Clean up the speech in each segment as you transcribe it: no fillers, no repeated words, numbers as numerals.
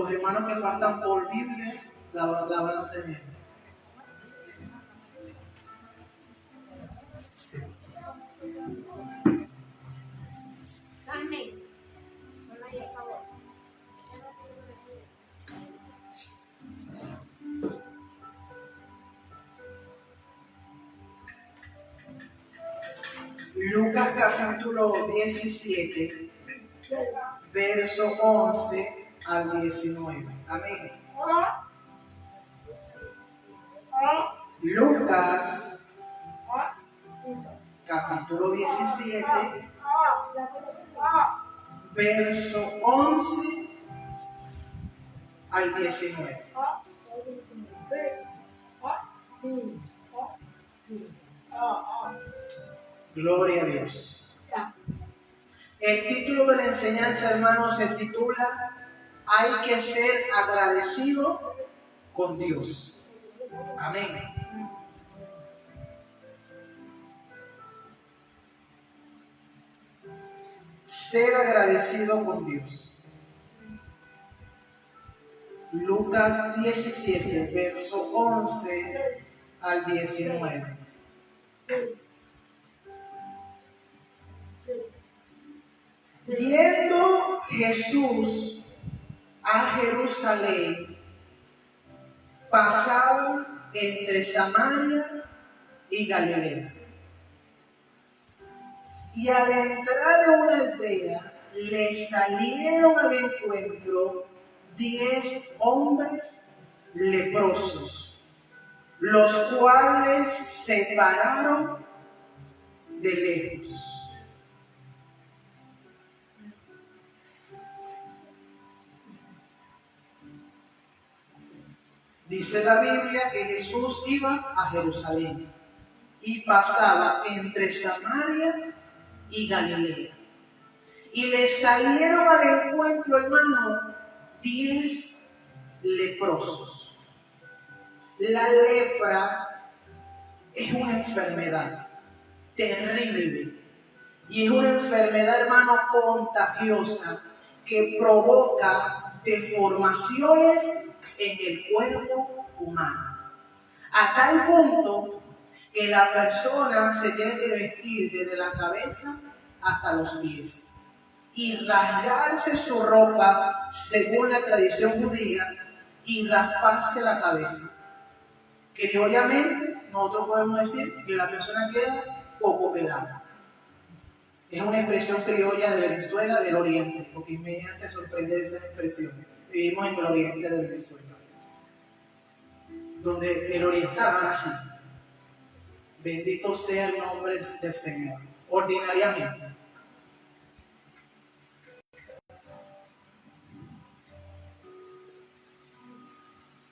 Los hermanos que faltan por Biblia la van a tener. Lucas capítulo 17, verso 11 al 19. Amén. Lucas capítulo 17, verso 11 al 19. Gloria a Dios. El título de la enseñanza, hermanos, se titula Hay que ser agradecido con Dios. Amén. Ser agradecido con Dios. Lucas 17, verso 11 al 19. Yendo Jesús a Jerusalén, pasaba entre Samaria y Galilea. Y al entrar en una aldea, le salieron al encuentro 10 hombres leprosos, los cuales se pararon de lejos. Dice la Biblia que Jesús iba a Jerusalén y pasaba entre Samaria y Galilea. Y le salieron al encuentro, hermano, 10 leprosos. La lepra es una enfermedad terrible y es una enfermedad, hermano, contagiosa que provoca deformaciones en el cuerpo humano, a tal punto que la persona se tiene que vestir desde la cabeza hasta los pies y rasgarse su ropa según la tradición judía y rasparse la cabeza. Criollamente, nosotros podemos decir que la persona queda poco pelada. Es una expresión criolla de Venezuela, del Oriente, porque Miriam se sorprende de esas expresiones. Vivimos en el Oriente de Venezuela, donde el oriental habla así. Bendito sea el nombre del Señor. Ordinariamente.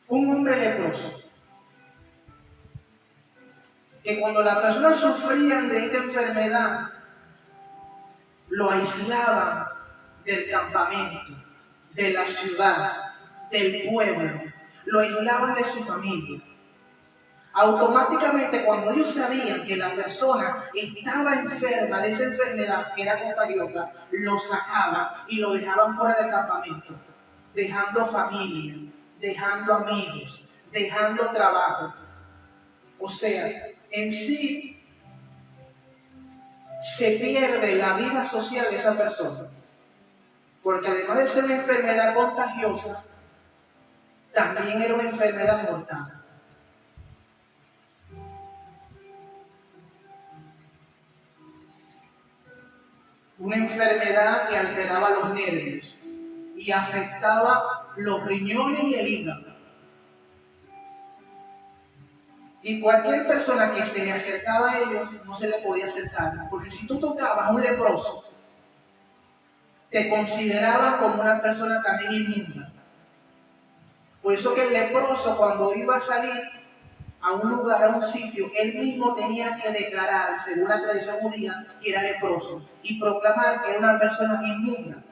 Un hombre leproso, que cuando las personas sufrían de esta enfermedad, lo aislaban del campamento, de la ciudad, del pueblo, lo aislaban de su familia. Automáticamente, cuando ellos sabían que la persona estaba enferma de esa enfermedad que era contagiosa, lo sacaban y lo dejaban fuera del campamento, dejando familia, dejando amigos, dejando trabajo. O sea, en sí se pierde la vida social de esa persona, porque además de ser una enfermedad contagiosa, también era una enfermedad mortal. Una enfermedad que alteraba los nervios y afectaba los riñones y el hígado. Y cualquier persona que se le acercaba a ellos no se le podía acercar, porque si tú tocabas a un leproso, te consideraban como una persona también inmunda. Por eso que el leproso, cuando iba a salir a un lugar, a un sitio, él mismo tenía que declarar, según la tradición judía, que era leproso y proclamar que era una persona inmunda.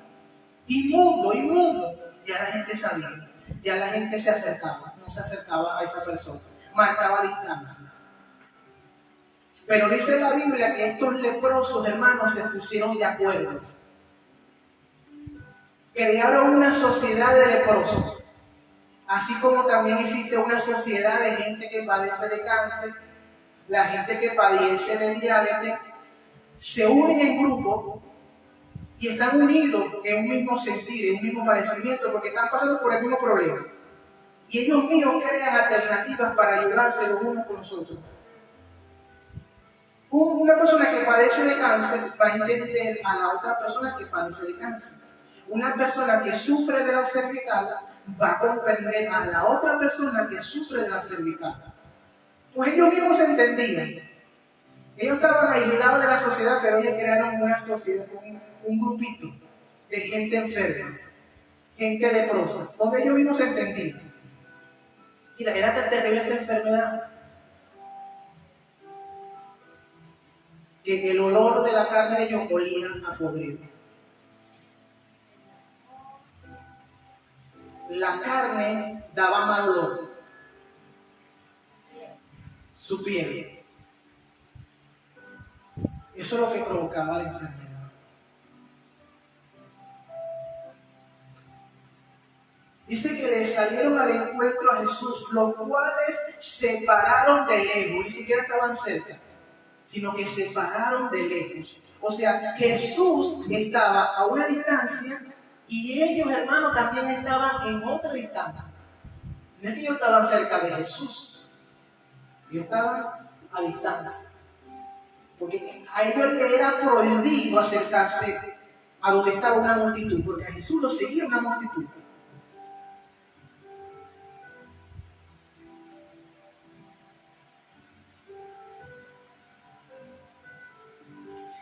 Inmundo, inmundo. Ya la gente sabía, ya la gente se acercaba, no se acercaba a esa persona, marcaba distancia. Pero dice la Biblia que estos leprosos, hermanos, se pusieron de acuerdo. crearon una sociedad de leprosos. Así como también existe una sociedad de gente que padece de cáncer, la gente que padece de diabetes, se unen en grupo y están unidos en un mismo sentir, en un mismo padecimiento, porque están pasando por el mismo problema. Y ellos mismos crean alternativas para ayudarse los unos con los otros. Una persona que padece de cáncer va a entender a la otra persona que padece de cáncer. Una persona que sufre de la cervical va a comprender a la otra persona que sufre de la cervical. Pues ellos mismos se entendían. Ellos estaban aislados de la sociedad, pero ellos crearon una sociedad, un grupito de gente enferma, gente leprosa, donde ellos mismos se entendían. Mira, era tan terrible esa enfermedad que el olor de la carne de ellos olía a podrido. La carne daba mal olor, su piel. Eso es lo que provocaba la enfermedad. Dice que le salieron al encuentro a Jesús, los cuales se pararon de lejos, ni siquiera estaban cerca, sino que se pararon de lejos. O sea, Jesús estaba a una distancia y ellos, hermanos, también estaban en otra distancia. No es que ellos estaban cerca de Jesús, ellos estaban a distancia. Porque a ellos les era prohibido acercarse a donde estaba una multitud, porque a Jesús lo seguía una multitud.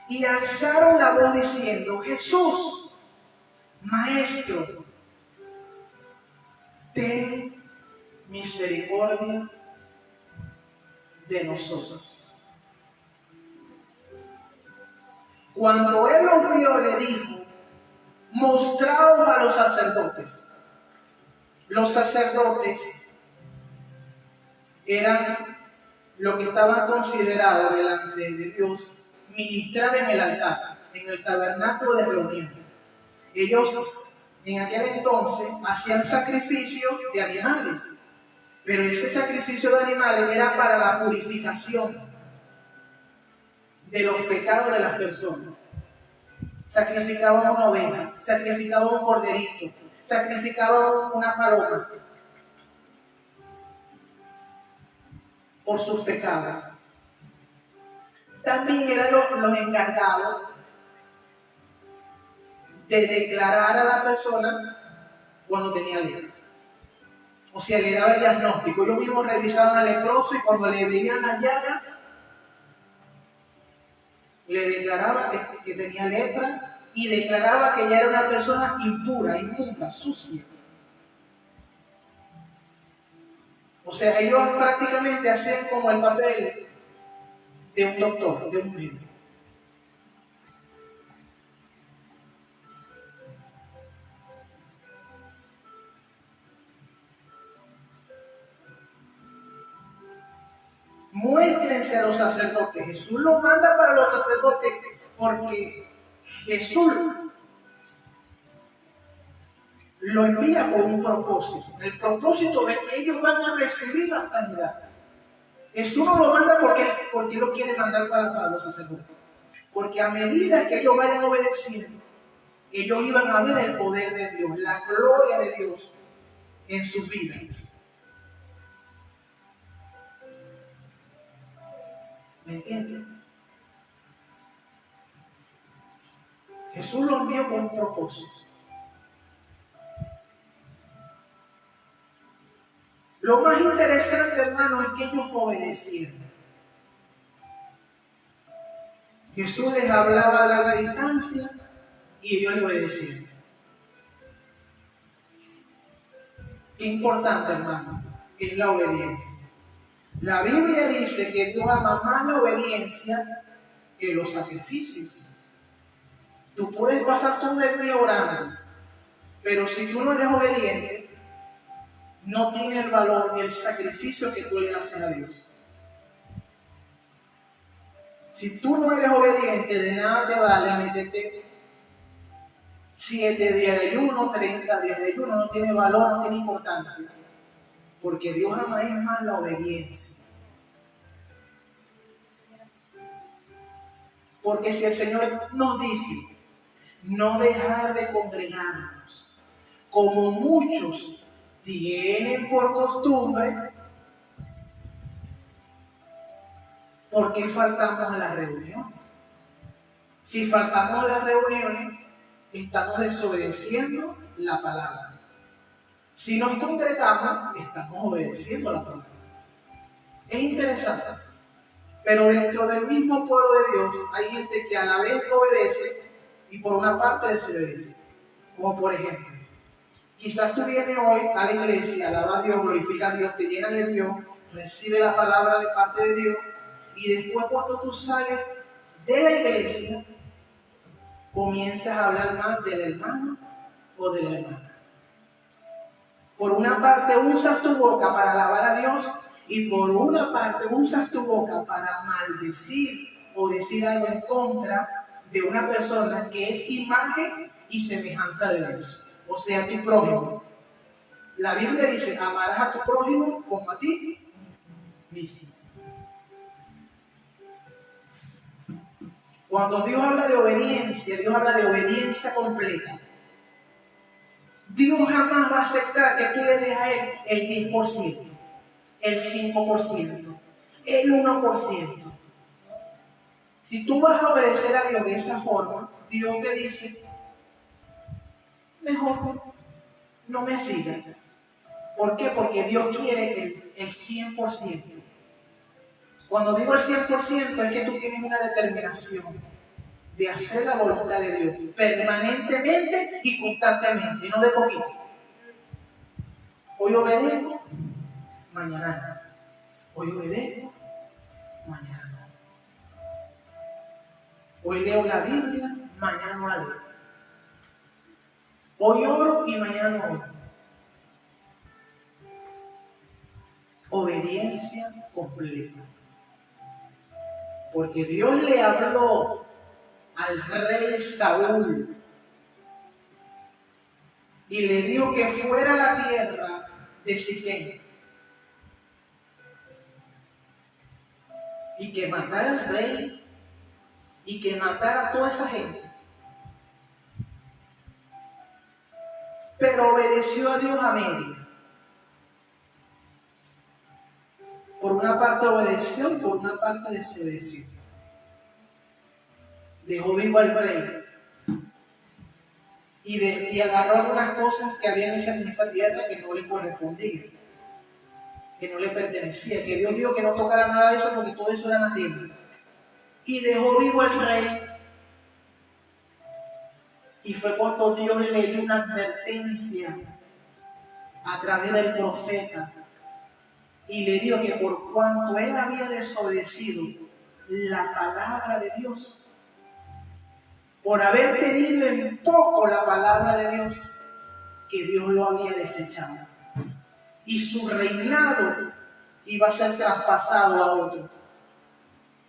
Y alzaron la voz diciendo: Jesús, Maestro, ten misericordia de nosotros. Cuando él los vio, le dijo: mostraos a los sacerdotes. Los sacerdotes eran lo que estaban considerados delante de Dios ministrar en el altar, en el tabernáculo de reunión. Ellos en aquel entonces hacían sacrificios de animales, pero ese sacrificio de animales era para la purificación de los pecados de las personas. Sacrificaban una oveja, sacrificaban un corderito, sacrificaban una paloma por sus pecados. También eran los encargados de declarar a la persona cuando tenía lepra. O sea, le daba el diagnóstico. Ellos mismos revisaban al leproso y cuando le veían las llagas, le declaraba que tenía lepra y declaraba que ya era una persona impura, inmunda, sucia. O sea, ellos prácticamente hacían como el papel de un doctor, de un médico. Muéstrense a los sacerdotes. Jesús los manda para los sacerdotes porque Jesús lo envía con un propósito. El propósito es que ellos van a recibir la sanidad. Jesús no lo manda porque lo quiere mandar para los sacerdotes. Porque a medida que ellos vayan obedeciendo, ellos iban a ver el poder de Dios, la gloria de Dios en sus vidas. ¿Me entienden? Jesús lo envió con un propósito. Lo más interesante, hermano, es que ellos obedecieron. Jesús les hablaba a larga distancia y ellos le obedecieron. Qué importante, hermano, es la obediencia. La Biblia dice que Dios ama más la obediencia que los sacrificios. Tú puedes pasar todo el día orando, pero si tú no eres obediente, no tiene el valor ni el sacrificio que tú le haces a Dios. Si tú no eres obediente, de nada te vale meterte 7 días de ayuno, 30 días de ayuno, no tiene valor, no tiene importancia. Porque Dios ama es más la obediencia. Porque si el Señor nos dice no dejar de congregarnos, como muchos tienen por costumbre, ¿por qué faltamos a las reuniones? Si faltamos a las reuniones, estamos desobedeciendo la palabra. Si nos congregamos, estamos obedeciendo la palabra. Es interesante. Pero dentro del mismo pueblo de Dios hay gente que a la vez obedece y por una parte desobedece. Como por ejemplo, quizás tú vienes hoy a la iglesia, alaba a Dios, glorifica a Dios, te llenas de Dios, recibe la palabra de parte de Dios y después cuando tú sales de la iglesia, comienzas a hablar mal del hermano o de la hermana. Por una parte usas tu boca para alabar a Dios y por una parte usas tu boca para maldecir o decir algo en contra de una persona que es imagen y semejanza de Dios. O sea, tu prójimo. La Biblia dice, amarás a tu prójimo como a ti mismo. Cuando Dios habla de obediencia, Dios habla de obediencia completa. Dios jamás va a aceptar que tú le des a Él el 10%, el 5%, el 1%. Si tú vas a obedecer a Dios de esa forma, Dios te dice, mejor no me sigas. ¿Por qué? Porque Dios quiere el 100%. Cuando digo el 100% es que tú tienes una determinación de hacer la voluntad de Dios permanentemente y constantemente, no de poquito. Hoy obedezco, mañana no. Hoy obedezco, mañana no. Hoy leo la Biblia, mañana no la leo. Hoy oro y mañana no oro. Obediencia completa. Porque Dios le habló al rey Saúl y le dijo que fuera a la tierra de Siquem y que matara al rey y que matara a toda esa gente. Pero obedeció a Dios a media. Por una parte obedeció y por una parte desobedeció. Dejó vivo al rey y agarró algunas cosas que había en esa tierra que no le correspondían, que no le pertenecía, que Dios dijo que no tocara nada de eso porque todo eso era la tierra. Y dejó vivo al rey. Y fue cuando Dios le dio una advertencia a través del profeta y le dijo que por cuanto él había desobedecido la palabra de Dios, por haber tenido en poco la palabra de Dios, que Dios lo había desechado. Y su reinado iba a ser traspasado a otro.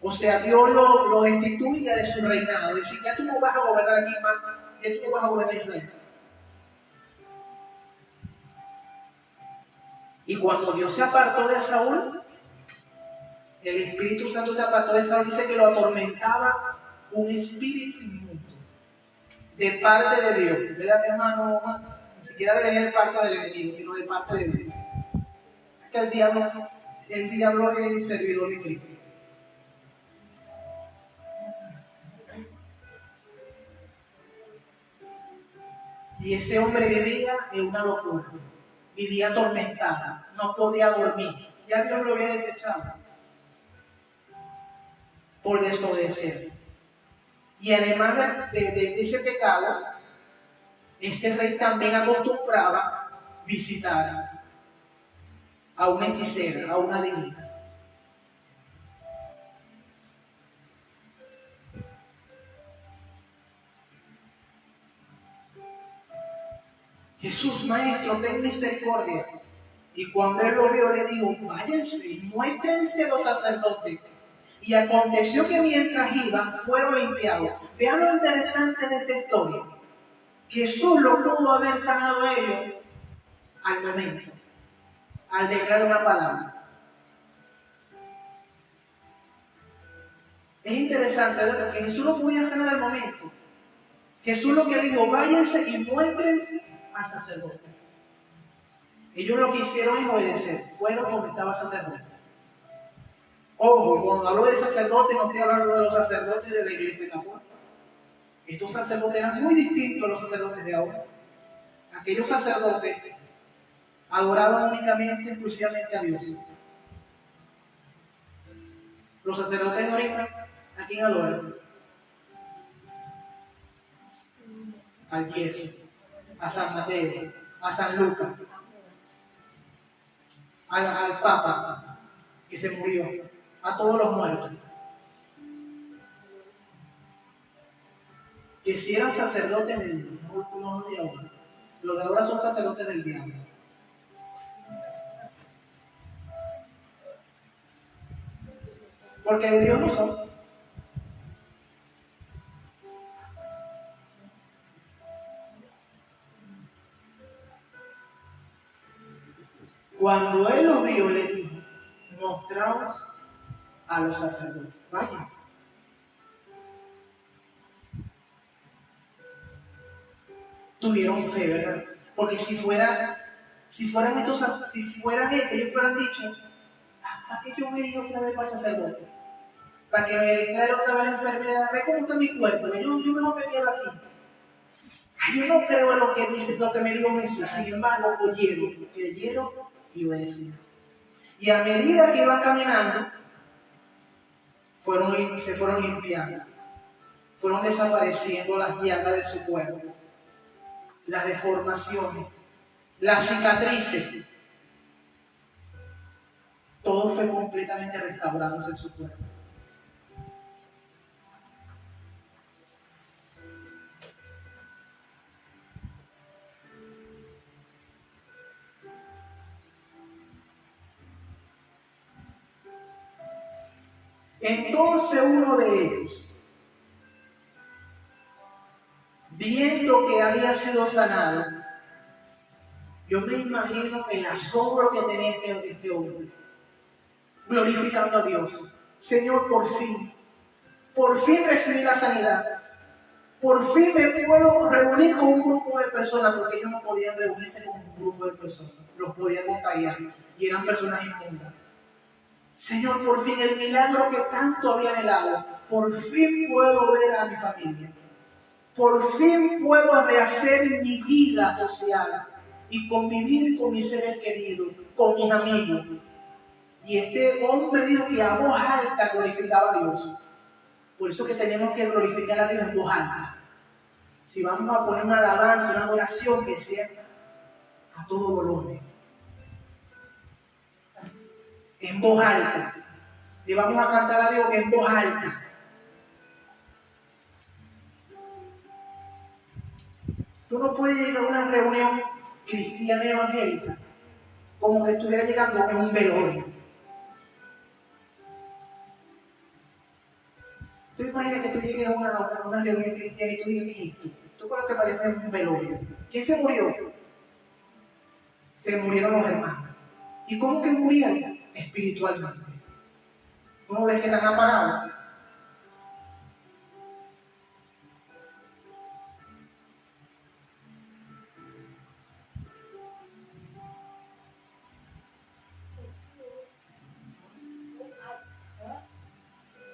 O sea, Dios lo destituía de su reinado. Es decir, ya tú no vas a gobernar aquí más, ya tú no vas a gobernar Israel. Y cuando Dios se apartó de Saúl, el Espíritu Santo se apartó de Saúl, dice que lo atormentaba un espíritu inmundo de parte de Dios. ¿Verdad, hermano? Ni siquiera venía de parte del enemigo, sino de parte de Dios. Que el diablo es el servidor de Cristo. Y ese hombre vivía en una locura, vivía atormentada, no podía dormir. Ya Dios lo había desechado por desobedecer. Y además de ese pecado, este rey también acostumbraba visitar a una hechicera, a una adivina. Jesús, maestro, ten misericordia. Y cuando él lo vio, le dijo, váyanse y muéstrense los sacerdotes. Y aconteció que mientras iban, fueron limpiados. Vean lo interesante de esta historia. Jesús lo pudo haber sanado a ellos al momento, al declarar una palabra. Es interesante, ¿verdad? Porque Jesús lo podía sanar al momento. Jesús lo que le dijo, váyanse y muéstrense al sacerdote. Ellos lo que hicieron es obedecer, fueron donde estaba el sacerdote. Ojo, cuando hablo de sacerdote no estoy hablando de los sacerdotes de la iglesia católica. Estos sacerdotes eran muy distintos a los sacerdotes de ahora. Aquellos sacerdotes adoraban únicamente, exclusivamente a Dios. Los sacerdotes de ahorita, ¿a quién adoran? Al yeso, a San Mateo, a San Lucas, al Papa que se murió, a todos los muertos. Que si eran sacerdotes del Dios, no los de ahora. Los de ahora son sacerdotes del diablo. Porque de Dios no son. Cuando él los vio, le dijo, mostraos a los sacerdotes. Váyanse. Tuvieron fe, ¿verdad? Porque si fueran ellos fueran dicho, ¿para qué yo me digo otra vez para el sacerdote? Para que me declare otra vez la enfermedad, ve cómo está mi cuerpo, yo mejor me quedo aquí. Yo no creo en lo que dice, lo que me dijo Jesús, sin embargo, creyeron y obedecieron. Y a medida que iban caminando, se fueron limpiando, fueron desapareciendo las llagas de su cuerpo, las deformaciones, las cicatrices. Todo fue completamente restaurado en su cuerpo. Entonces uno de ellos, viendo que había sido sanado, yo me imagino el asombro que tenía este hombre, glorificando a Dios. Señor, por fin recibí la sanidad. Por fin me puedo reunir con un grupo de personas, porque ellos no podían reunirse con un grupo de personas, los podían contagiar y eran personas inmundas. Señor, por fin el milagro que tanto había anhelado, por fin puedo ver a mi familia, por fin puedo rehacer mi vida social y convivir con mis seres queridos, con mis amigos. Y este hombre dijo que a voz alta glorificaba a Dios. Por eso que tenemos que glorificar a Dios en voz alta. Si vamos a poner una alabanza, una adoración, que sea a todo volumen, en voz alta. Y vamos a cantar a Dios en voz alta. Tú no puedes llegar a una reunión cristiana evangélica como que estuviera llegando en un velorio. Tú imaginas que tú llegues a una reunión cristiana y tú digas, ¿qué es esto? ¿Tú crees que parece un velorio? ¿Quién se murió? Se murieron los hermanos. ¿Y cómo que murieron? Espiritualmente. ¿Tú no ves que están apagados?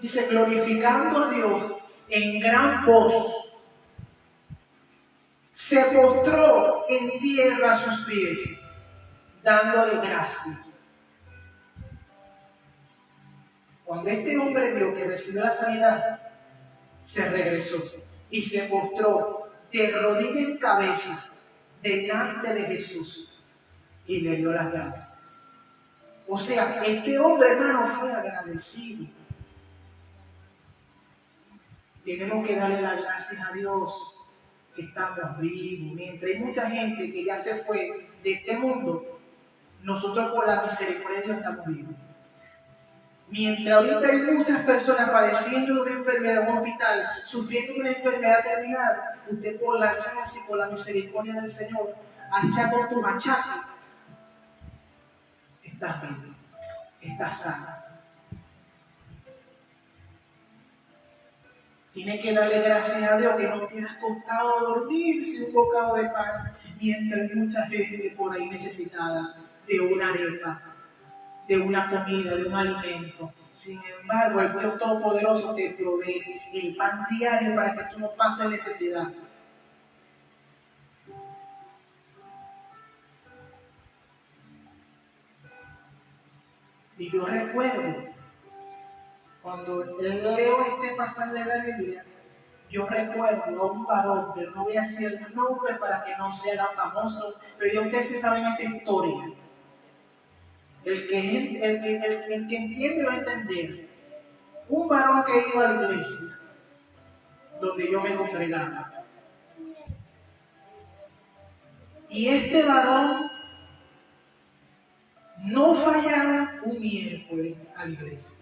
Dice, glorificando a Dios en gran voz, se postró en tierra a sus pies, dándole gracias. Cuando este hombre vio que recibió la sanidad, se regresó y se postró de rodilla en cabeza delante de Jesús y le dio las gracias. O sea, este hombre, hermano, fue agradecido. Tenemos que darle las gracias a Dios que estamos vivos. Mientras hay mucha gente que ya se fue de este mundo, nosotros por la misericordia de Dios estamos vivos. Mientras ahorita hay muchas personas padeciendo de una enfermedad en un hospital, sufriendo de una enfermedad terminal, usted por la gracia y por la misericordia del Señor, achado tu machaque, estás bien, estás sano. Tienes que darle gracias a Dios que no te has costado dormir sin un bocado de pan y entre mucha gente por ahí necesitada de una arepa, de una comida, de un alimento. Sin embargo, el Dios Todopoderoso te provee el pan diario para que tú no pases necesidad. Y yo recuerdo, cuando leo este pasaje de la Biblia, yo recuerdo a un varón, pero no voy a decir el nombre para que no sea famoso, pero ya ustedes se saben esta historia. El que entiende va a entender. Un varón que iba a la iglesia, donde yo me congregaba. Y este varón no fallaba un miércoles a la iglesia.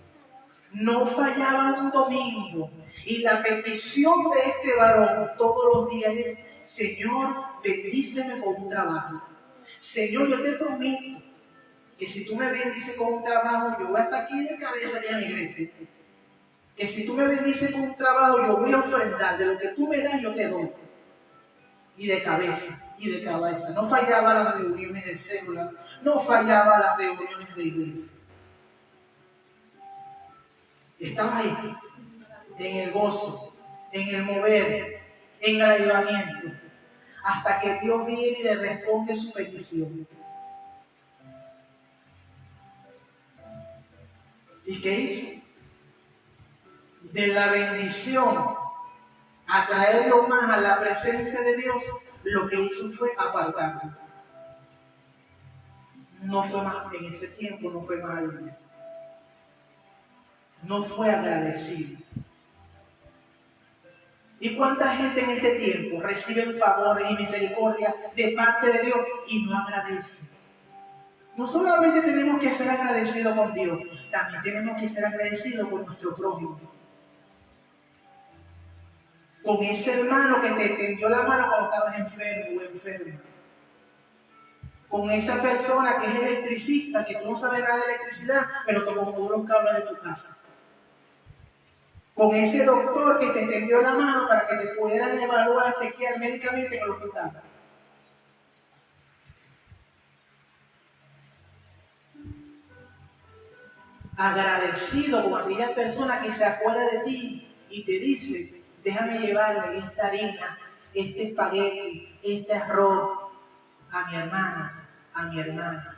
No fallaba un domingo. Y la petición de este varón todos los días es: Señor, bendíceme con un trabajo. Señor, yo te prometo que si tú me bendices con un trabajo, yo voy hasta aquí de cabeza ya en la iglesia. Que si tú me bendices con un trabajo, yo voy a ofrendar. De lo que tú me das, yo te doy. Y de cabeza, y de cabeza. No fallaba las reuniones de célula, no fallaba las reuniones de iglesia. Estaba ahí, en el gozo, en el mover, en el avivamiento, hasta que Dios viene y le responde su petición. ¿Y qué hizo? De la bendición a traerlo más a la presencia de Dios, lo que hizo fue apartarlo. No fue más en ese tiempo, no fue más a la iglesia. No fue agradecido. ¿Y cuánta gente en este tiempo recibe favores y misericordia de parte de Dios y no agradece? No solamente tenemos que ser agradecidos con Dios, también tenemos que ser agradecidos con nuestro prójimo. Con ese hermano que te tendió la mano cuando estabas enfermo o enferma. Con esa persona que es electricista, que tú no sabes nada de electricidad, pero te acomodó los cables de tu casa. Con ese doctor que te tendió la mano para que te pudieran evaluar, chequear médicamente en el hospital. Agradecido con aquella persona que se acuerda de ti y te dice: déjame llevarle esta harina, este espagueti, este arroz a mi hermana, a mi hermana.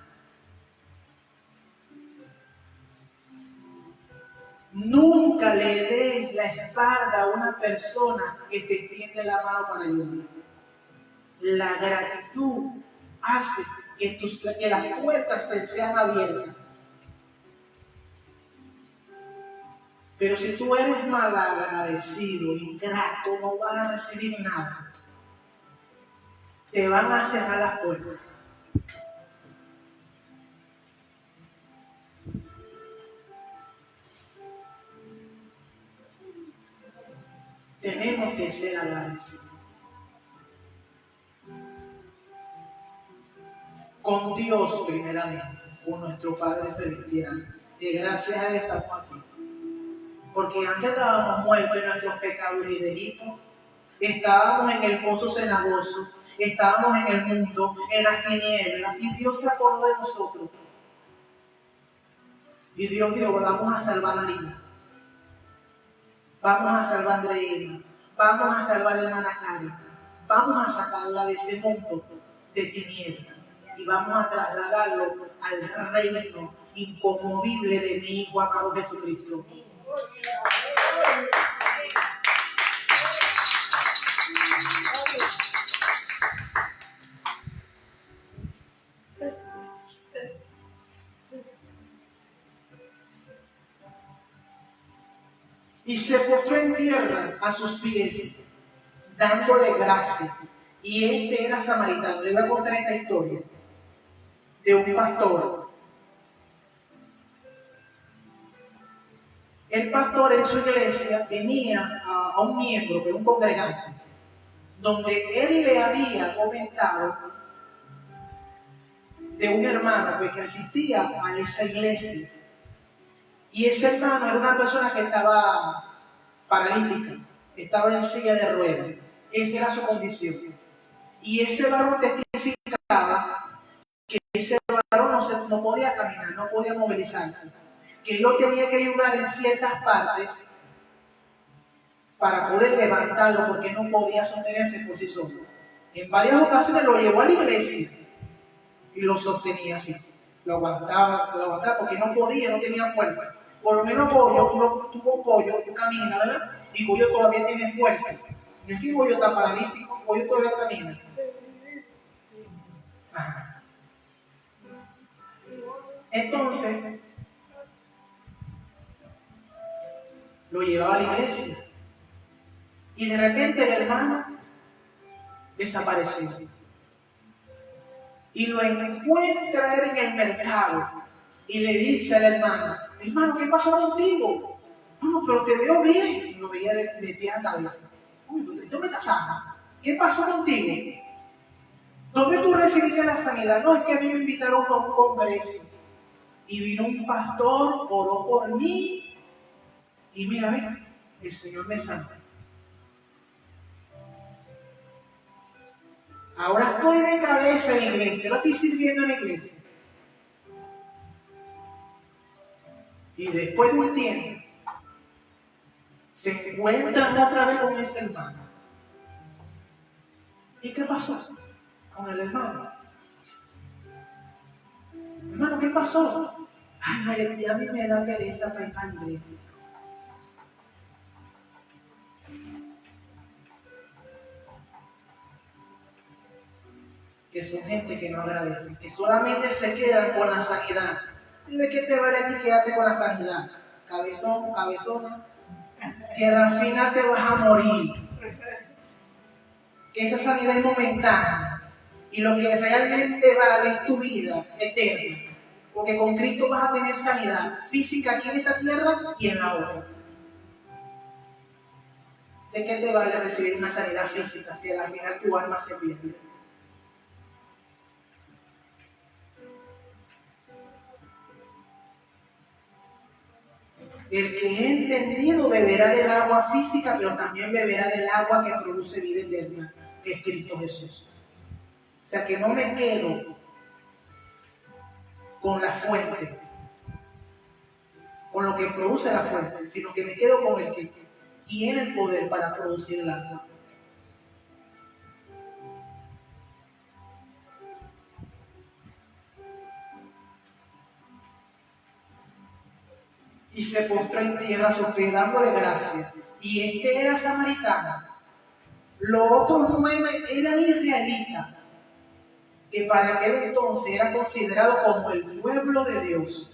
Nunca le des la espalda a una persona que te extiende la mano para ayudarte. La gratitud hace que las puertas te sean abiertas. Pero si tú eres malagradecido, ingrato, no vas a recibir nada. Te van a cerrar las puertas. Tenemos que ser agradecidos. Con Dios primeramente, con nuestro Padre Celestial, que gracias a Él estamos aquí. Porque antes estábamos muertos en nuestros pecados y delitos, estábamos en el pozo cenagoso, estábamos en el mundo, en las tinieblas, y Dios se acordó de nosotros. Y Dios dijo: vamos a salvar a Lina, vamos a salvar a Andreina, vamos a salvar a hermana Karen, vamos a sacarla de ese mundo de tinieblas y vamos a trasladarlo al reino inconmovible de mi Hijo amado Jesucristo. Y se postró en tierra a sus pies, dándole gracias. Y este era samaritano. Le voy a contar esta historia de un pastor. El pastor en su iglesia tenía a un miembro, un congregante, donde él le había comentado de un hermano pues, que asistía a esa iglesia. Y ese hermano era una persona que estaba paralítica, estaba en silla de ruedas. Esa era su condición. Y ese varón testificaba que ese varón no podía caminar, no podía movilizarse, que él lo tenía que ayudar en ciertas partes para poder levantarlo porque no podía sostenerse por sí solo. En varias ocasiones lo llevó a la iglesia y lo sostenía así. Lo aguantaba porque no podía, no tenía fuerza. Por lo menos Goyo, tuvo Goyo, tú caminas, ¿verdad? Y Goyo todavía tiene fuerza. No es que Goyo está paralítico, Goyo todavía camina. Ajá. Entonces, lo llevaba a la iglesia. Y de repente el hermano desapareció. Y lo encuentra él en el mercado. Y le dice al hermano, hermano, ¿qué pasó contigo? No, pero te veo bien. Y lo veía de pie a cabeza. Uy, tú me estás sano. ¿Qué pasó contigo? ¿Dónde tú recibiste la sanidad? No, es que a mí me invitaron a un congreso. Y vino un pastor, oró por mí. Y mira, ven, el Señor me sanó. Ahora estoy de cabeza en la iglesia, lo estoy sirviendo en la iglesia. Y después de un tiempo, se encuentran otra vez con ese hermano. ¿Y qué pasó con el hermano? Hermano, ¿qué pasó? Ay, no, a mí me da pereza para ir a la iglesia. Que son gente que no agradece, que solamente se quedan con la sanidad. ¿Y de qué te vale a ti quedarte con la sanidad? Cabezón, cabezona, que al final te vas a morir. Que esa sanidad es momentánea. Y lo que realmente vale es tu vida eterna. Porque con Cristo vas a tener sanidad física aquí en esta tierra y en la otra. ¿De qué te vale recibir una sanidad física si al final tu alma se pierde? El que es entendido beberá del agua física, pero también beberá del agua que produce vida eterna, que es Cristo Jesús. O sea, que no me quedo con la fuente, con lo que produce la fuente, sino que me quedo con el que tiene el poder para producir el agua. Y se postró en tierra, dándole gracia. Y este era samaritano. Los otros 9 eran israelitas, que para aquel entonces era considerado como el pueblo de Dios.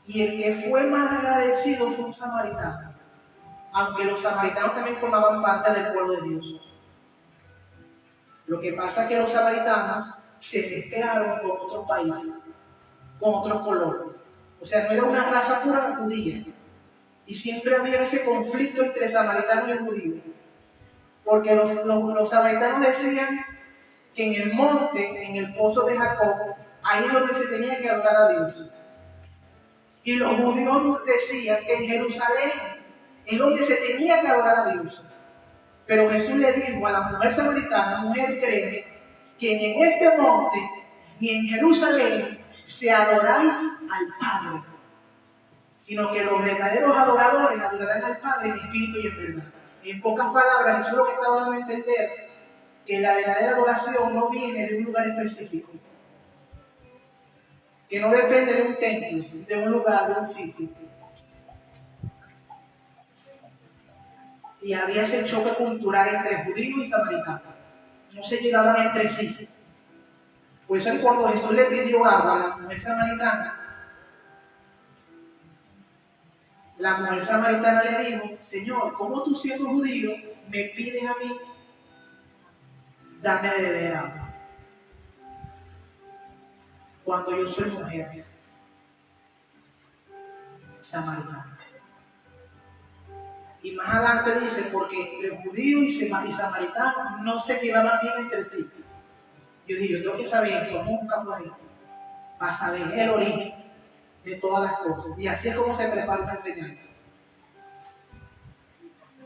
Y el que fue más agradecido fue un samaritano, aunque los samaritanos también formaban parte del pueblo de Dios. Lo que pasa es que los samaritanos se mezclaron con otros países, con otros colores. O sea, no era una raza pura judía. Y siempre había ese conflicto entre samaritanos y judíos. Porque los samaritanos decían que en el monte, en el pozo de Jacob, ahí es donde se tenía que adorar a Dios. Y los judíos decían que en Jerusalén es donde se tenía que adorar a Dios. Pero Jesús le dijo a la mujer samaritana, mujer, créeme, que ni en este monte, ni en Jerusalén, se adoráis al Padre, sino que los verdaderos adoradores adorarán al Padre en espíritu y en verdad. En pocas palabras, Jesús lo que estaba dando a entender, que la verdadera adoración no viene de un lugar específico, que no depende de un templo, de un lugar, de un sitio. Y había ese choque cultural entre judíos y samaritanos. No se llegaban entre sí. Por eso es cuando Jesús le pidió agua a la mujer samaritana, la mujer samaritana le dijo, Señor, ¿cómo tú siendo judío me pides a mí? Dame de beber agua. Cuando yo soy mujer samaritana. Y más adelante dice, porque entre judíos y samaritanos no se llevaban bien entre sí. Yo digo, yo tengo que saber esto, nunca por ahí, para saber el origen de todas las cosas. Y así es como se prepara una enseñanza.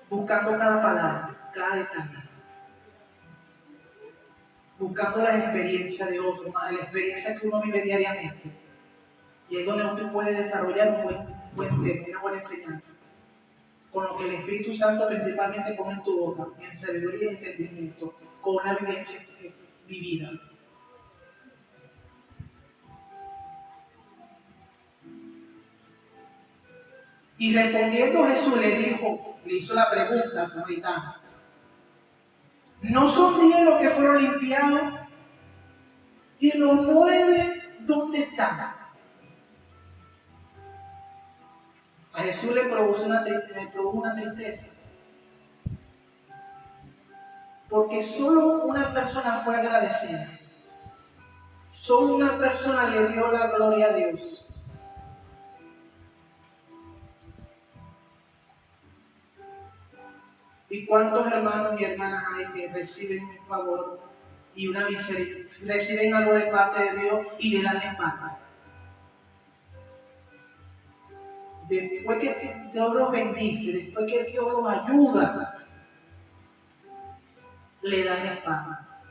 Buscando cada palabra, cada detalle. Buscando la experiencia de otro, más la experiencia que uno vive diariamente. Y es donde uno puede desarrollar un buen tema, una buena enseñanza. Con lo que el Espíritu Santo principalmente pone en tu boca, en sabiduría y entendimiento, con una vivencia vivida. Y respondiendo Jesús le hizo la pregunta al samaritano: ¿no son 10 los que fueron limpiados? ¿Y los 9 dónde están? A Jesús le produjo una tristeza. Porque solo una persona fue agradecida. Solo una persona le dio la gloria a Dios. ¿Y cuántos hermanos y hermanas hay que reciben un favor y una misericordia? Reciben algo de parte de Dios y le dan la espalda. Después que Dios los bendice, después que Dios los ayuda, le dan la espalda.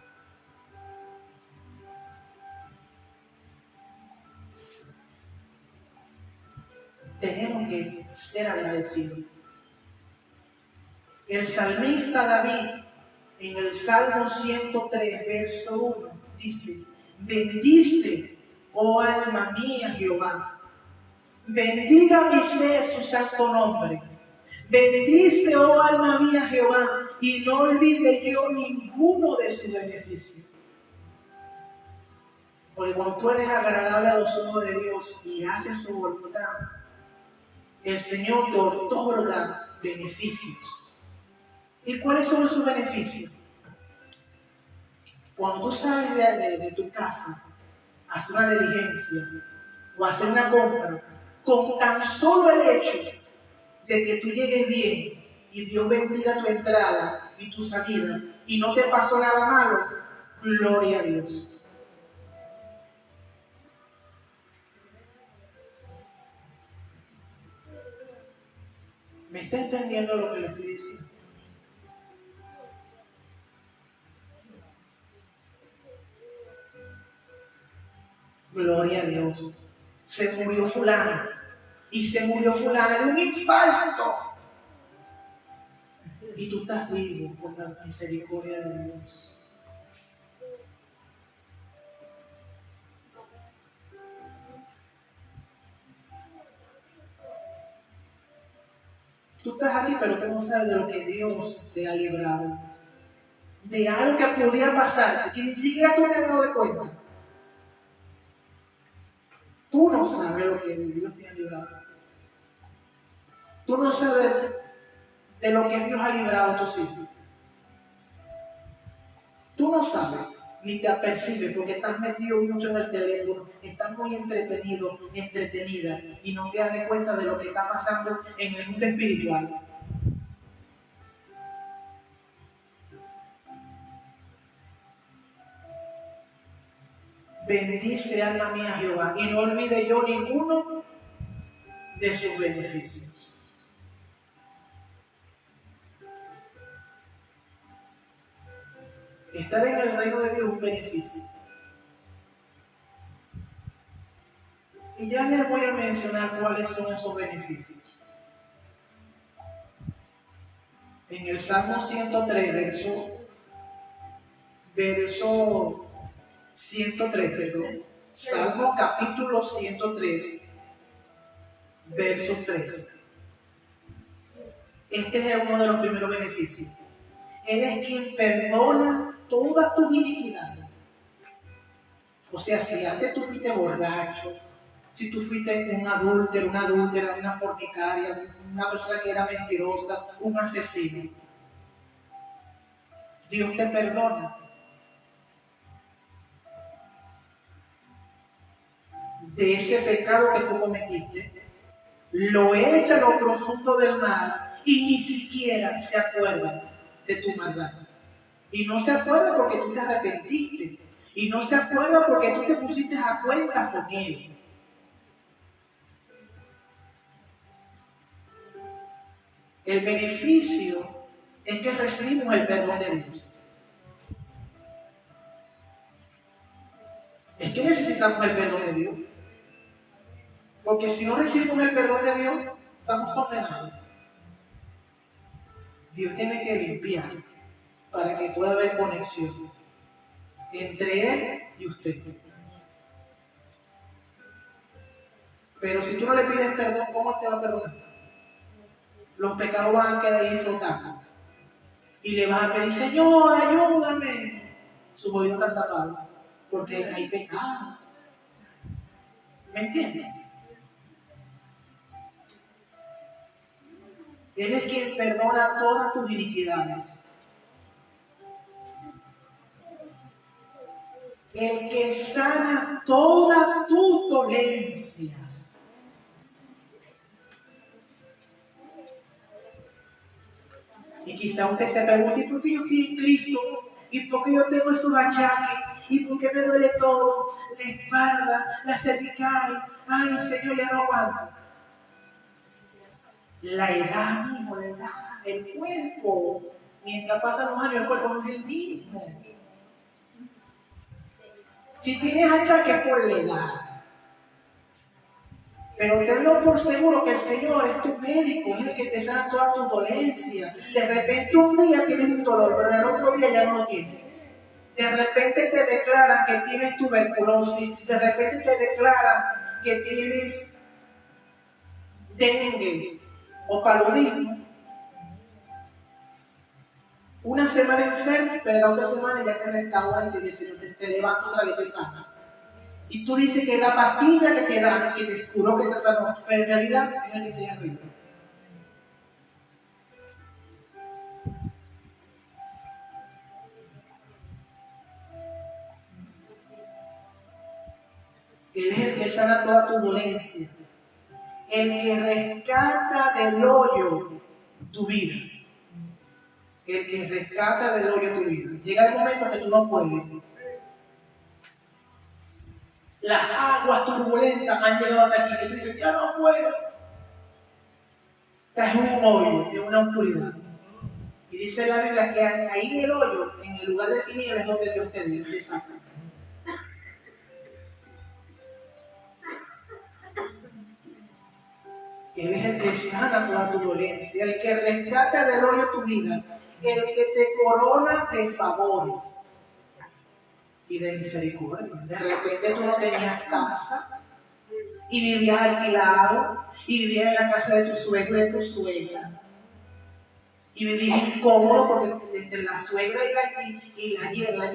Tenemos que ser agradecidos. El salmista David, en el Salmo 103, verso 1, dice: bendice, oh alma mía, Jehová. Bendiga mi ser su santo nombre. Bendice, oh alma mía, Jehová, y no olvide yo ninguno de sus beneficios. Porque cuando tú eres agradable a los ojos de Dios y haces su voluntad, el Señor te otorga beneficios. ¿Y cuáles son sus beneficios? Cuando tú sales de tu casa a hacer una diligencia o a hacer una compra, con tan solo el hecho de que tú llegues bien y Dios bendiga tu entrada y tu salida y no te pasó nada malo, gloria a Dios. ¿Me está entendiendo lo que le estoy diciendo? Gloria a Dios. Se murió fulano. Y se murió fulana de un infarto. Y tú estás vivo por la misericordia de Dios. Tú estás aquí, pero tú no sabes de lo que Dios te ha librado. De algo que podía pasar, que ni siquiera tú te has dado cuenta. Tú no sabes lo que Dios te ha librado. Tú no sabes de lo que Dios ha librado a tus hijos. Tú no sabes, ni te apercibes, porque estás metido mucho en el teléfono, estás muy entretenido, entretenida, y no te das cuenta de lo que está pasando en el mundo espiritual. Bendice, alma mía, Jehová, y no olvide yo ninguno de sus beneficios. Estar en el reino de Dios es un beneficio. Y ya les voy a mencionar cuáles son esos beneficios. En el Salmo 103, verso 103, perdón. Salmo capítulo 103, verso 3. Este es uno de los primeros beneficios. Él es quien perdona todas tus iniquidades. O sea, si antes tú fuiste borracho, si tú fuiste un adúltero, una adúltera, una fornicaria, una persona que era mentirosa, un asesino, Dios te perdona. De ese pecado que tú cometiste, lo echa a lo profundo del mar y ni siquiera se acuerda de tu maldad. Y no se acuerda porque tú te arrepentiste. Y no se acuerda porque tú te pusiste a cuentas con Él. El beneficio es que recibimos el perdón de Dios. Es que necesitamos el perdón de Dios. Porque si no recibimos el perdón de Dios, estamos condenados. Dios tiene que limpiar para que pueda haber conexión entre Él y usted. Pero si tú no le pides perdón, ¿cómo Él te va a perdonar? Los pecados van a quedar ahí flotando. Y le vas a pedir, Señor, ayúdame. Sus oídos están tapados porque hay pecado. ¿Me entiendes? Él es quien perdona todas tus iniquidades. El que sana todas tus dolencias. Y quizá usted se pregunte, ¿y por qué yo estoy en Cristo? ¿Y por qué yo tengo esos achaques? ¿Y por qué me duele todo? La espalda, la cervical. Ay, Señor, ya no aguanto. La edad mismo, la edad, el cuerpo. Mientras pasan los años, el cuerpo no es el mismo. Si tienes achaques por la edad, pero tenlo por seguro que el Señor es tu médico, es el que te sana todas tus dolencias. De repente un día tienes un dolor, pero el otro día ya no lo tienes. De repente te declaran que tienes tuberculosis, de repente te declaran que tienes dengue o paludismo. Una semana enfermo, pero la otra semana ya te restauran y te dice, te levanto otra vez, te sanas. Y tú dices que la pastilla que te dan, que te curó, que te sanó, pero en realidad es el que te arriba. Él es el que sana toda tu dolencia, el que rescata del hoyo tu vida, el que rescata del hoyo tu vida. Llega el momento que tú no puedes. Las aguas turbulentas han llegado hasta aquí, que tú dices, ya no puedo. Estás en un hoyo, en una oscuridad. Y dice la Biblia que ahí en el hoyo, en el lugar de tinieblas, es donde Dios te saca. Él es el que sana toda tu dolencia, el que rescata del hoyo tu vida, el que te corona de favores y de misericordia. De repente tú no tenías casa y vivías alquilado y vivías en la casa de tu suegro y de tu suegra. Y vivías incómodo porque entre la suegra y la yerna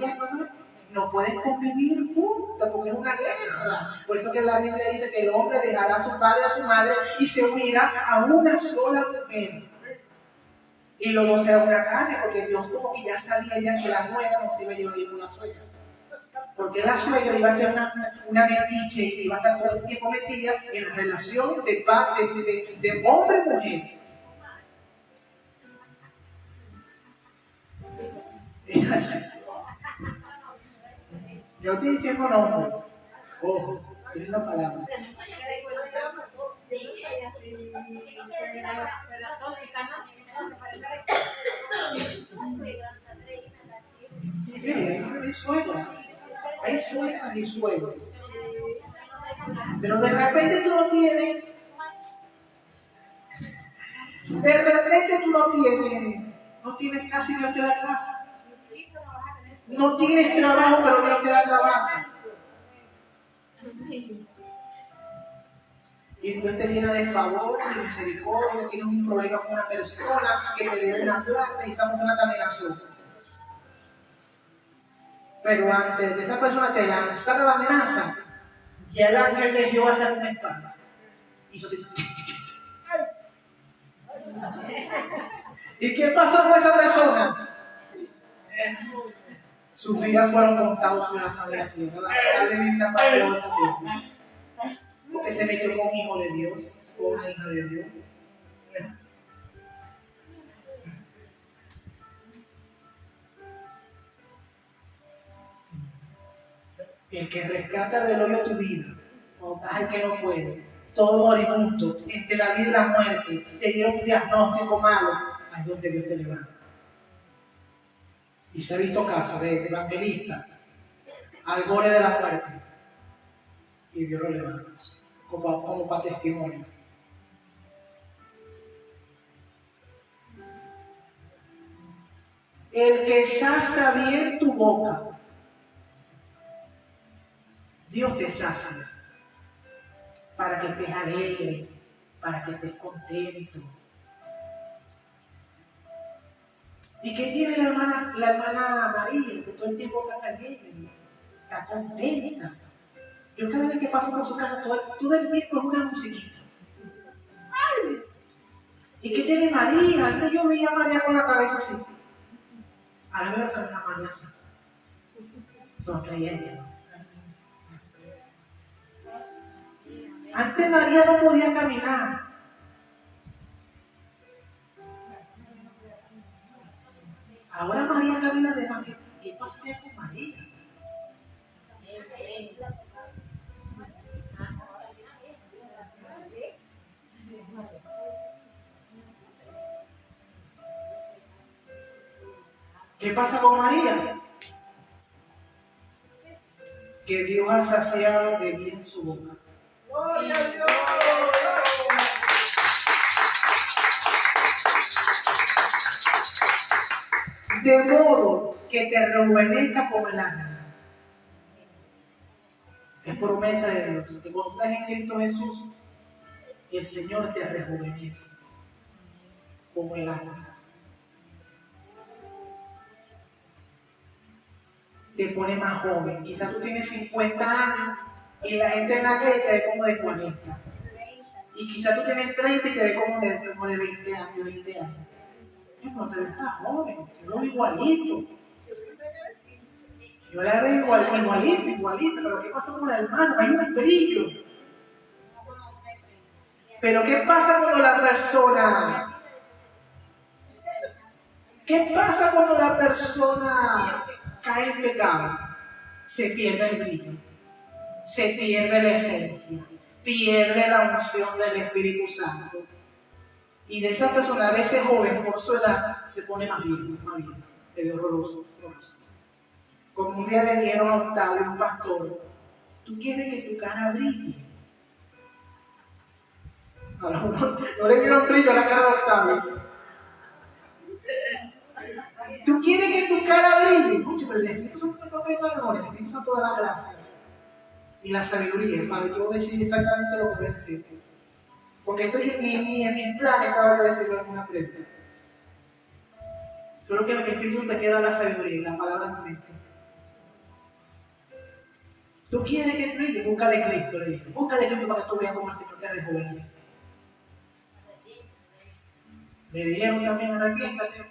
no pueden convivir juntos porque es una guerra. Por eso que la Biblia dice que el hombre dejará a su padre y a su madre y se unirá a una sola mujer. Y los dos serán una carne, porque Dios como que ya sabía ya que la nuera no se iba a llevar con una suegra. Porque la suegra iba a ser una metiche y iba a estar todo el tiempo metida en la relación de hombre y mujer. Yo estoy diciendo no, ojo, es la palabra. Sí, hay suegra. Hay suegras y suegros. Pero de repente tú no tienes. De repente tú no tienes casi Dios te da casa. No tienes trabajo, pero Dios te da trabajo. Y Dios te llena de favor, de misericordia. Tienes un problema con una persona que te debe una plata y esa persona te amenazó. Pero antes de esa persona te lanzara la amenaza, ya el ángel de Jehová sacó una espada. Hizo así. ¿Y qué pasó con esa persona? Sus días fueron contados sobre la faz de la tierra. Lamentablemente apareció esta tierra. Porque se metió con un hijo de Dios, con una hija de Dios. El que rescata del hoyo tu vida, cuando estás el que no puede, todo moribundo, entre la vida y la muerte, te dio un diagnóstico malo, ahí es donde Dios te levanta. Y se ha visto casos de evangelistas al borde de la muerte, y Dios lo levanta, como para testimonio. El que sacia bien tu boca, Dios te sacia para que estés alegre, para que estés contento. ¿Y qué tiene la hermana María? Que todo el tiempo está alegre, está contenta. Yo cada vez que paso por su casa, todo el tiempo es una musiquita. ¡Ay! ¿Y qué tiene María? Antes yo veía a María con la cabeza así. Ahora veo que a María así. Sonriendo. Antes María no podía caminar. Ahora María camina de más. ¿Qué pasa con María? ¿Qué pasa con María? Que Dios ha saciado de bien su boca. ¡Gloria a Dios! De modo que te rejuvenezca como el ángel. Es promesa de Dios. Que cuando estás en Cristo Jesús, el Señor te rejuvenece como el ángel. Te pone más joven. Quizás tú tienes 50 años y la gente en la calle te ve como de 40. Y quizás tú tienes 30 y te ve como de 20 años, 20 años. No te ves tan joven, yo lo veo igualito. Yo la veo igualito, pero ¿qué pasa con la hermana? Hay un brillo. Pero ¿qué pasa cuando la persona? ¿Qué pasa cuando la persona cae en pecado? Se pierde el brillo, se pierde la esencia, pierde la unción del Espíritu Santo. Y de esa persona, a veces joven, por su edad, se pone más viejo, se ve horroroso. Como un día le dijeron a Octavio, un pastor, ¿tú quieres que tu cara brille? No le dieron brillo a la cara de Octavio. ¿Tú quieres que tu cara brille? Mucho, pero el Espíritu Santo te toca esta memoria, el Espíritu Santo da la gracia y la sabiduría para yo decir exactamente lo que voy a decir. Porque esto yo ni en mis planes estaba yo decirlo en una predica. Solo que el Espíritu te queda la sabiduría y la palabra en momento. ¿Tú quieres que brille? Busca de Cristo, le dije. Busca de Cristo para que tú veas cómo el Señor te rejuvenece. Le dijeron también, arrepiéntate.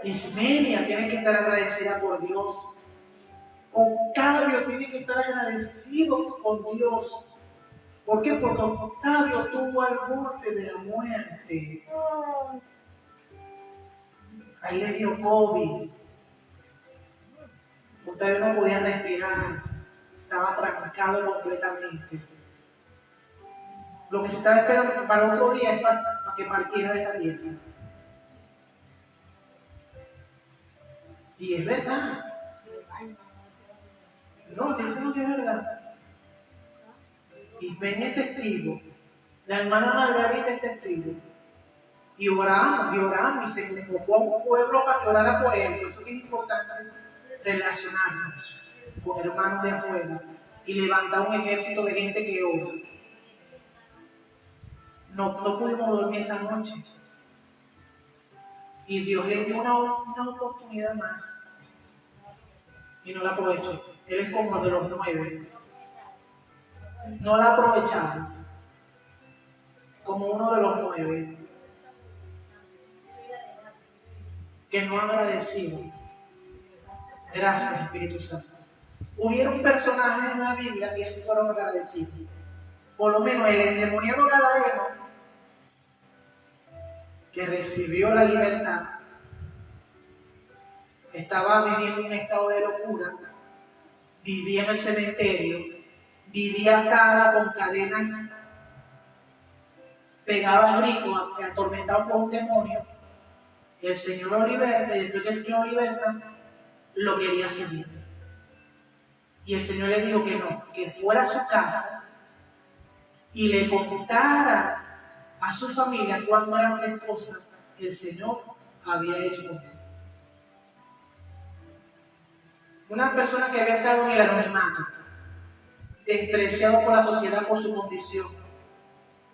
Ismenia tiene que estar agradecida por Dios. Octavio tiene que estar agradecido con Dios. ¿Por qué? Porque Octavio tuvo al borde de la muerte. A él le dio COVID. Octavio no podía respirar. Estaba trancado completamente. Lo que se estaba esperando para el otro día es para que partiera de esta tierra. Y es verdad. No, dicen que es verdad. Ismenia es testigo. La hermana Margarita es testigo. Y oramos, y se convocó a un pueblo para que orara por él. Por eso es importante relacionarnos con hermanos de afuera y levantar un ejército de gente que ora. No pudimos dormir esa noche. Y Dios le dio una oportunidad más. Y no la aprovechó. Él es como de los 9. No la aprovecharon. Como uno de los 9. Que no agradecido. Gracias, Espíritu Santo. Hubieron personajes en la Biblia que sí fueron agradecidos. Por lo menos el endemoniado Gadareno, que recibió la libertad, estaba viviendo un estado de locura, vivía en el cementerio, vivía atada con cadenas, pegaba gritos, atormentado por un demonio. El Señor lo liberta y después que el Señor lo liberta, lo quería seguir. Y el Señor le dijo que no, que fuera a su casa y le contara a su familia cuán grandes cosas el Señor había hecho con él. Una persona que había estado en el anonimato, despreciado por la sociedad por su condición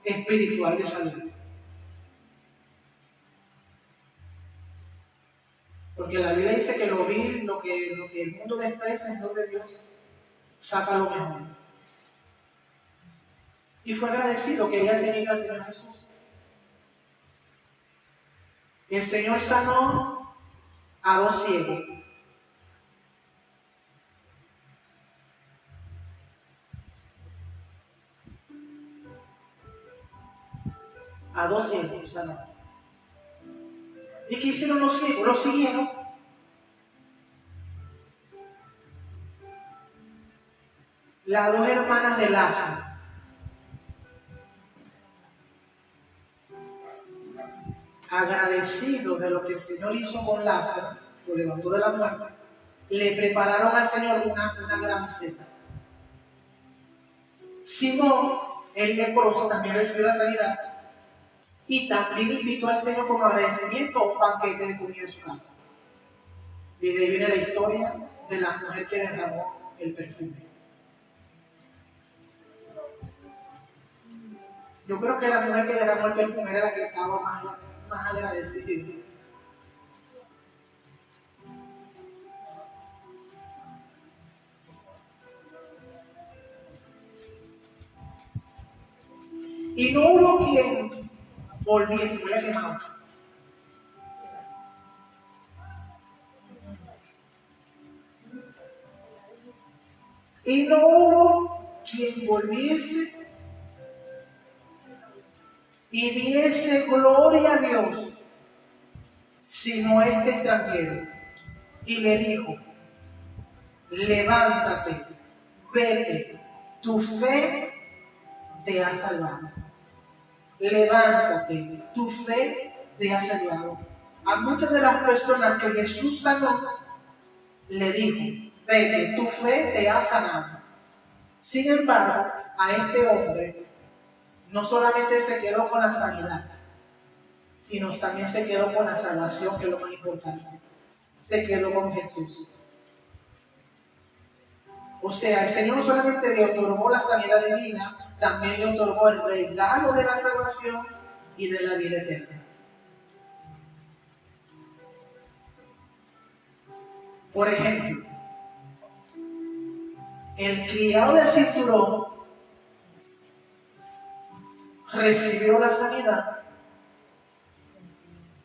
espiritual de salud. Porque la Biblia dice que lo vil, lo que el mundo desprecia en nombre de Dios, saca lo mejor. Y fue agradecido, quería seguir al Señor Jesús. El Señor sanó a 2 ciegos. A 2 ciegos sanó. ¿Y qué hicieron los ciegos? Los siguieron. Las 2 hermanas de Lázaro, agradecidos de lo que el Señor hizo con Lázaro, lo levantó de la muerte, le prepararon al Señor una gran cena. Simón, el leproso, también recibió la sanidad y también invitó al Señor como agradecimiento a un banquete de comida en su casa. Desde ahí viene la historia de la mujer que derramó el perfume. Yo creo que la mujer que derramó el perfume era la que estaba más agradecida. Y no hubo quien volviese, fue la quemado. Y no hubo quien volviese y diese gloria a Dios, sino este extranjero. Y le dijo: levántate, vete, tu fe te ha salvado. Levántate, tu fe te ha salvado. A muchas de las personas que Jesús sanó, le dijo: vete, tu fe te ha sanado. Sin embargo, a este hombre no solamente se quedó con la sanidad, sino también se quedó con la salvación, que es lo más importante. Se quedó con Jesús. O sea, el Señor no solamente le otorgó la sanidad divina, también le otorgó el regalo de la salvación y de la vida eterna. Por ejemplo, el criado del cinturón recibió la sanidad,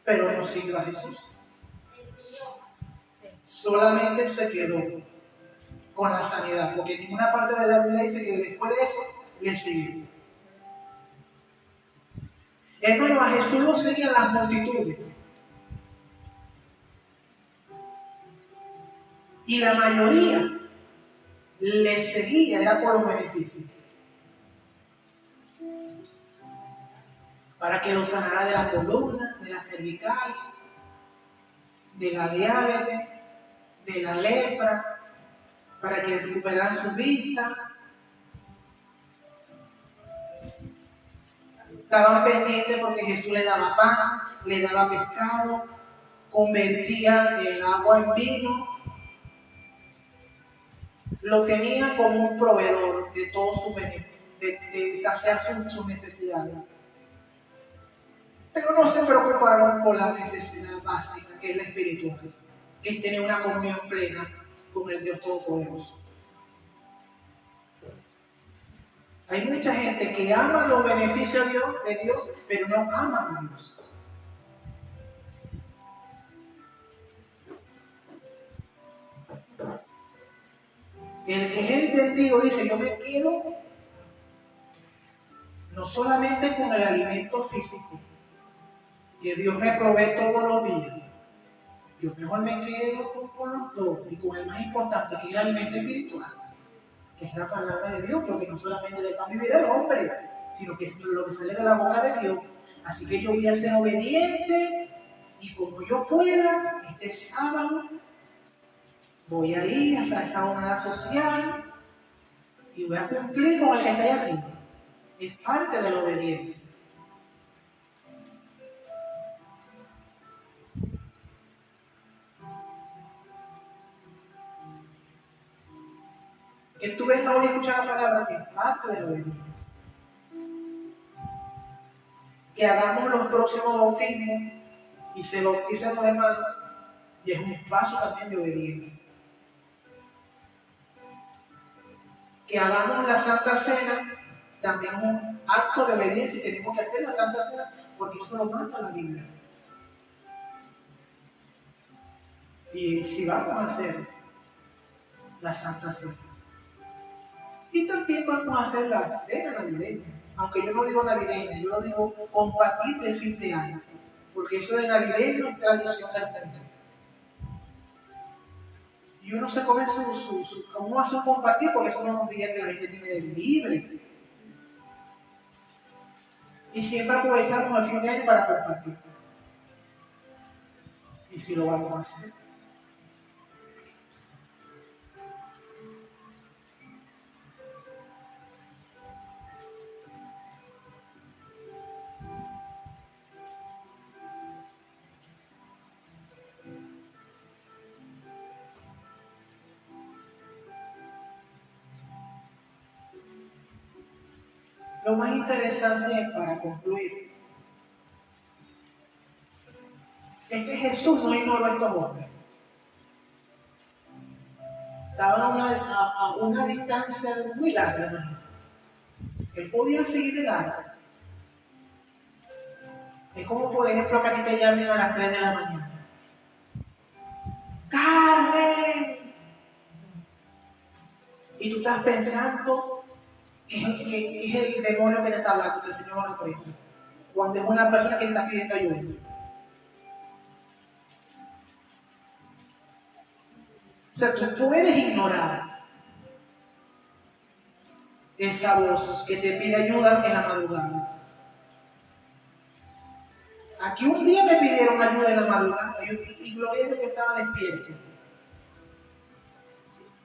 pero no siguió a Jesús. Solamente se quedó con la sanidad, porque en ninguna parte de la Biblia dice que después de eso le siguió. Hermano, a Jesús lo seguían las multitudes. Y la mayoría le seguía, era por los beneficios. Para que lo sanara de la columna, de la cervical, de la diabetes, de la lepra, para que recuperaran su vista. Estaban pendientes porque Jesús le daba pan, le daba pescado, convertía el agua en vino. Lo tenía como un proveedor de todo su beneficio, de saciar sus necesidades. Pero no se preocuparon por la necesidad básica, que es la espiritual, que es tener una comunión plena con el Dios Todopoderoso. Hay mucha gente que ama los beneficios de Dios, pero no ama a Dios. El que es entendido dice: yo me quedo no solamente con el alimento físico, que Dios me provee todos los días, yo mejor me quedo con los dos y con el más importante, que es el alimento espiritual, que es la palabra de Dios, porque no solamente de pan vivir el hombre, sino que es lo que sale de la boca de Dios. Así que yo voy a ser obediente y como yo pueda, este sábado voy a ir a esa jornada social y voy a cumplir con el que está ahí arriba. Es parte de la obediencia. Que tú vengas hoy a escuchar la palabra, que es parte de la obediencia. Que hagamos los próximos bautismos y se bauticen los hermanos, y es un paso también de obediencia. Que hagamos la Santa Cena, también es un acto de obediencia y tenemos que hacer la Santa Cena porque eso lo manda la Biblia. Y si vamos a hacer la Santa Cena. Y también vamos a hacer la cena navideña. Aunque yo no digo navideña, yo lo digo compartir de fin de año. Porque eso de navideño es tradición del mundo. Y uno se come uno hace un compartir porque son unos días que la gente tiene libre. Y siempre aprovechamos el fin de año para compartir. Y si lo vamos a hacer. Lo más interesante es, para concluir, es que Jesús no ignoró a estos hombres. Estaba a una distancia muy larga, ¿no? Él podía seguir de largo. Es como, por ejemplo, que a ti te llamen a las 3 de la mañana. ¡Carmen! Y tú estás pensando que es el demonio que te está hablando, que el Señor no reprenda. Cuando es una persona que te está pidiendo ayuda. O sea, tú puedes ignorar esa voz que te pide ayuda en la madrugada. Aquí un día me pidieron ayuda en la madrugada y gloria a Dios que estaba despierto.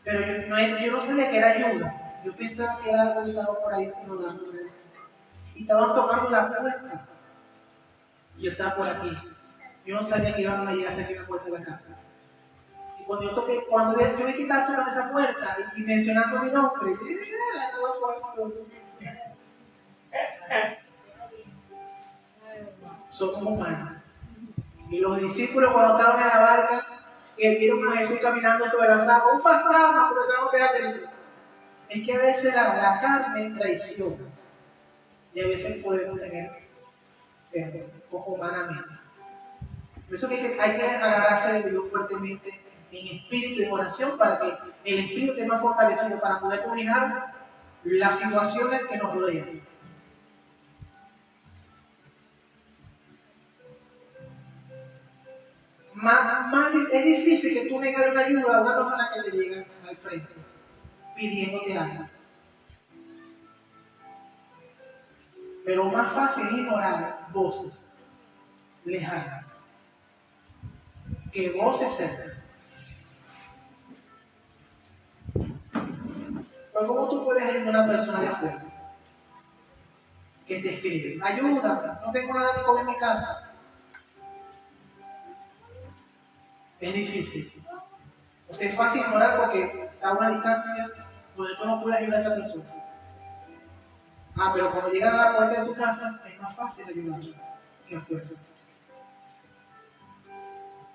Pero yo no sabía que era ayuda. Yo pensaba que era algo que estaba por ahí rodando. Y estaban tocando la puerta. Y yo estaba por aquí. Yo no sabía que iban a llegar a la puerta de la casa. Y cuando yo toqué, cuando yo vi que estaba tocando esa puerta y mencionando mi nombre, somos humanos. Y los discípulos, cuando estaban en la barca, que vieron a Jesús caminando sobre las aguas, un fantasma, pero sabemos que era Cristo. Es que a veces la carne traiciona. Y a veces podemos tener humanamente. Por eso que hay que agarrarse de Dios fuertemente en espíritu y en oración para que el espíritu esté más fortalecido para poder dominar las situaciones que nos rodean. Es difícil que tú negues una ayuda a una persona que te llega al frente pidiéndote algo. Pero más fácil es ignorar voces lejanas que voces cercanas. Pero ¿cómo tú puedes ayudar a una persona de afuera que te escribe? Ayuda, no tengo nada que comer en mi casa. Es difícil. O sea, es fácil ignorar porque está a una distancia donde tú no puedes ayudar a esa persona. Pero cuando llegan a la puerta de tu casa es más fácil ayudarla que afuera.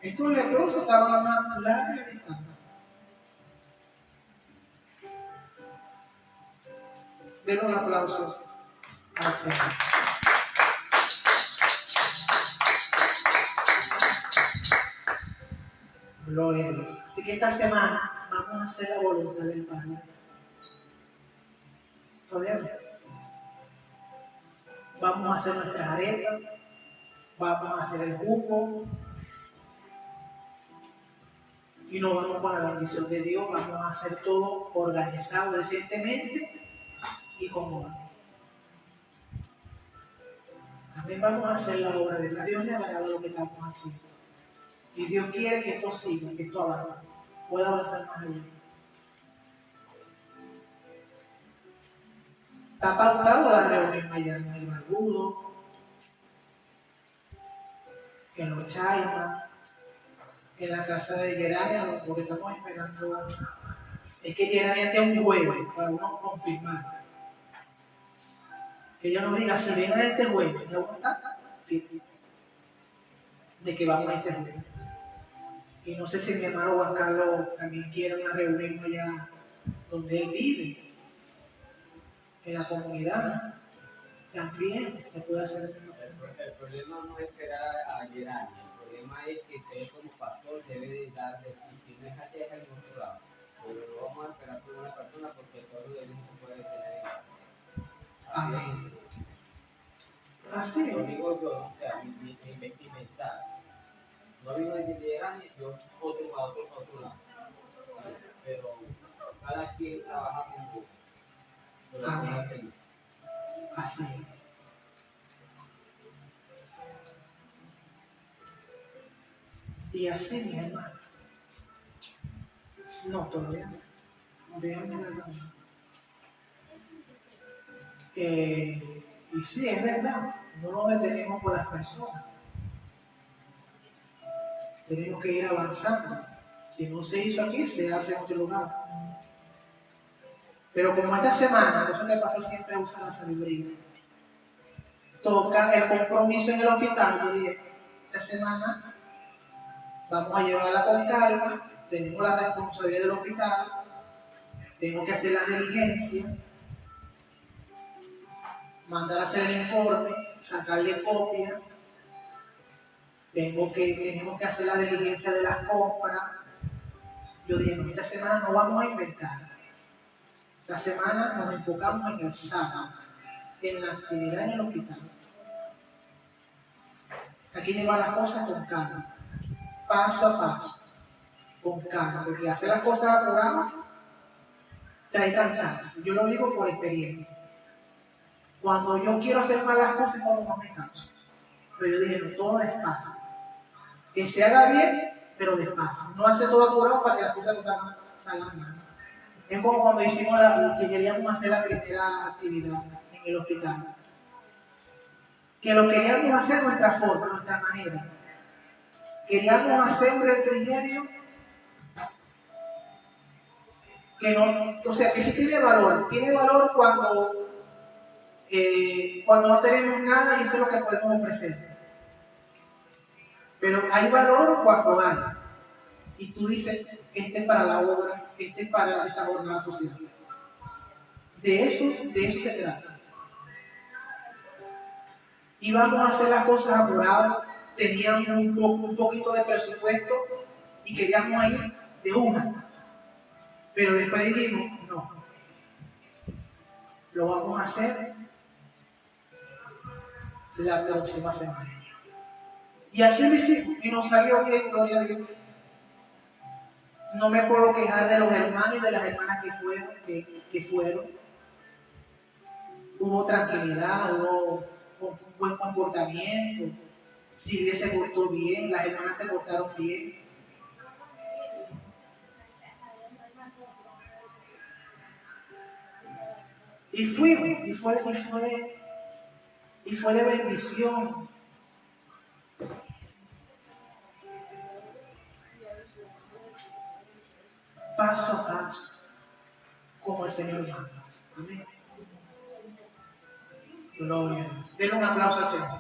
Estos leprosos estaban a una larga distancia. Denle un aplauso al Señor. Gloria a Dios. Así que esta semana vamos a hacer la voluntad del Padre. ¿Todavía? Vamos a hacer nuestras arepas, vamos a hacer el jugo, y nos vamos con la bendición de Dios. Vamos a hacer todo organizado decentemente y con orden. También vamos a hacer la obra de Dios. Dios le agrada lo que estamos haciendo. Y Dios quiere que esto siga, que esto avance, pueda avanzar más allá. Está pautado la reunión allá en el Barbudo, en los Chaimas, en la casa de Gerania, porque estamos esperando. Es que Gerania tiene un jueves para uno confirmar. Que ella nos diga si ven a este jueves, ya uno está firme de que vamos a ese jueves. Y no sé si mi hermano Juan Carlos también quiere una reunión allá donde él vive, en la comunidad. También se puede hacer eso. El problema no es esperar a Gerania, el problema es que usted como pastor debe de darle, si no es allá es en otro lado, pero no vamos a esperar por una persona porque todo lo demás se puede tener. Amén. Así es. Lo digo yo, o sea, mi mensaje. No vino de Gerania, yo otro lado. Pero cada quien trabaja con vos. Amén. Así es. Y así, mi hermano. No, todavía no. Déjame ver. Y sí, es verdad. No nos detenemos por las personas. Tenemos que ir avanzando. Si no se hizo aquí, se hace en otro lugar. Pero como esta semana, por eso que el pastor siempre usa la sabiduría, toca el compromiso en el hospital, yo dije, esta semana vamos a llevarla con calma, tenemos la responsabilidad del hospital, tengo que hacer la diligencia, mandar a hacer el informe, sacarle copia, tenemos que hacer la diligencia de las compras. Yo dije, no, esta semana no vamos a inventar. Esta semana nos enfocamos en el sábado, en la actividad en el hospital. Hay que llevar las cosas con calma, paso a paso, con calma, porque hacer las cosas apuradas trae cansancio. Yo lo digo por experiencia. Cuando yo quiero hacer malas cosas, como no me canso. Pero yo dije, no, todo despacio. Que se haga bien, pero despacio. No hacer todo apurado para que las cosas no salgan mal. Es como cuando hicimos que queríamos hacer la primera actividad en el hospital. Que lo queríamos hacer a nuestra forma, a nuestra manera. Queríamos hacer un refrigerio que no, o sea, que sí tiene valor. Tiene valor cuando no tenemos nada y eso es lo que podemos ofrecer. Pero hay valor cuando hay. Y tú dices, este es para la obra, este es para esta jornada social. De eso se trata. Y vamos a hacer las cosas apuradas. Teníamos un poquito de presupuesto y queríamos ir de una. Pero después dijimos, no. Lo vamos a hacer la próxima semana. Y así lo hicimos. Y nos salió bien, gloria a Dios. No me puedo quejar de los hermanos y de las hermanas que fueron. Hubo tranquilidad, hubo un buen comportamiento. Silvia se portó bien, las hermanas se portaron bien. Y fuimos, y fue de bendición. Paso a paso, como el Señor manda. Amén. Gloria a Dios. Denle un aplauso al Señor.